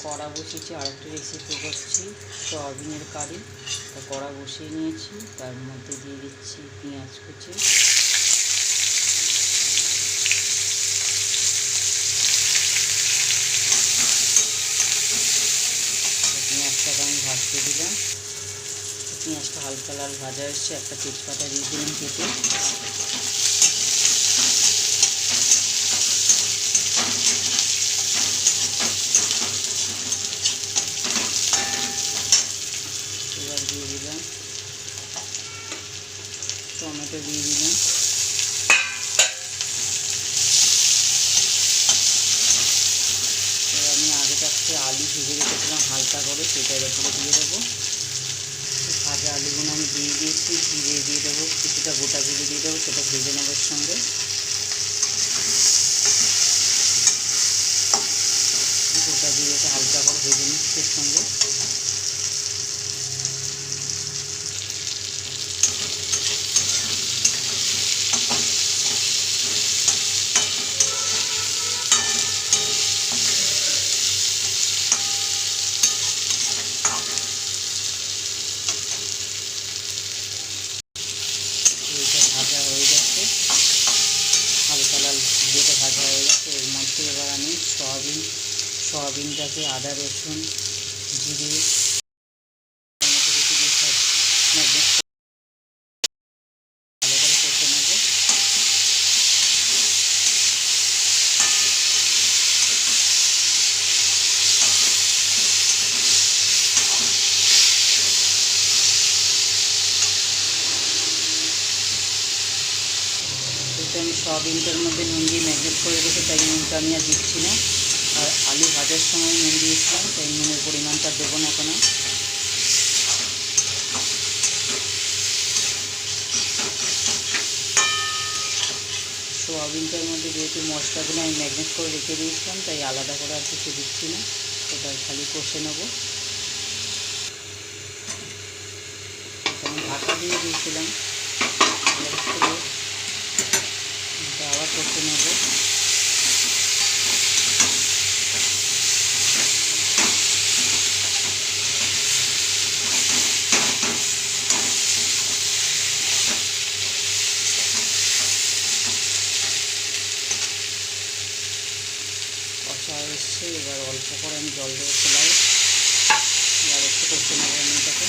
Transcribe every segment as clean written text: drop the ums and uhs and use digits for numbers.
কড়া বসিয়েছি, আরেকটা রেসিপি করছি সয়াবিনের কারি। তা কড়া বসিয়ে নিয়েছি, তার মধ্যে দিয়ে দিচ্ছি পেঁয়াজ কুচি, পেঁয়াজটাকে আমি ভাজতে দিলাম। পেঁয়াজটা হালকা লাল ভাজা এসছে, একটা তেজপাতা দিয়ে দিলাম কেটে। এবার দিয়ে দিলাম টমেটো, দিয়ে দিলাম এবার আমি আগে থাকতে আলু ভেজে রেখেছিলাম হালকা করে, সেটার উপরে দিয়ে দেবো। ভাজা আলুগুলো আমি দিয়ে দিয়েছি, জিরে দিয়ে দেবো, কিছুটা গোটা জিরে দিয়ে দেবো, সেটা ভেজে নেবার সঙ্গে গোটা জিরেটা হালকা করে ভেজে নিচ্ছি এর সঙ্গে। এটা ভাজা হয়ে যাচ্ছে, হালকা লাল জিরেটা ভাজা হয়ে যাচ্ছে। এর মধ্যে এবার আমি সয়াবিনটাকে আদা রসুন জিরে টমেটো কুচি দিয়ে সব ম্যারিনেট ভালো করে কষে নেব। এটা আমি সয়াবিনটার মধ্যে নুন দিয়ে ম্যারিনেট করে রেখেছি, তাই নুনটা আমি আর দিচ্ছি না। আর আলু ভাজার সময় নুন দিয়েছিলাম, তাই নুনের পরিমাণটা দেবো না এখন। সোয়াবিনটার মধ্যে যেহেতু মশলাগুলো আমি ম্যারিনেট করে রেখে দিয়েছিলাম, তাই আলাদা করে আর কিছু দিচ্ছি না, ওটা খালি কষে নেব। আমি ঢাকা দিয়ে দিয়েছিলাম, আবার কষে নেব। কষা এসছে, এবার অল্প করে আমি জল দেবো সেলাই, এবার একটু কষে নেবো আমি এটাকে।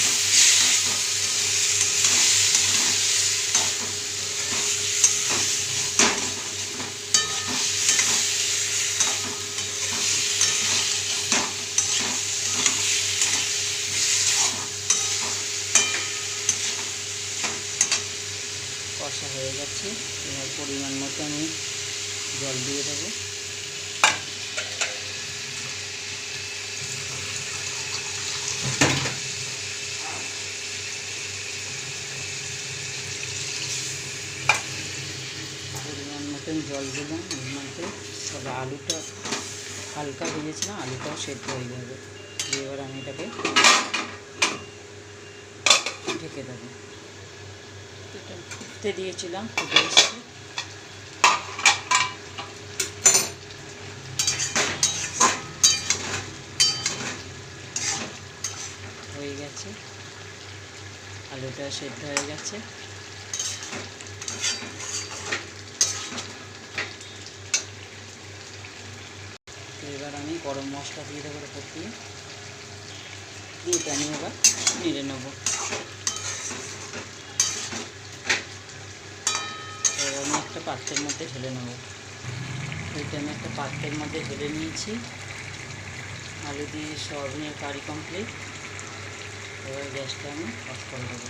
কষা হয়ে গেছে, এবার পরিমাণ মতো আমি জল দিয়ে দেবো। পরিমাণ মতন জল দিলাম, এর মধ্যে তবে আলুটা হালকা ভেজেছিলাম, আলুটাও সেদ্ধ হয়ে যাবে। এবার আমি এটাকে ঢেকে দেবো। এটা ফুটতে দিয়েছিলাম, ফুটে এসছে। হয়ে গেছে, আলুটা সেদ্ধ হয়ে গেছে। তো এবার আমি গরম মশলা দিয়ে দেবো উপর দিয়ে আমি এবার নেড়ে নেবো। এবার আমি একটা পাত্রের মধ্যে ঢেলে নেব। এটা আমি একটা পাত্রের মধ্যে ঢেলে নিয়েছি। আলু দিয়ে সয়াবিনের কারি কমপ্লিট। এবার গ্যাসটা আমি অফ করে দেবো।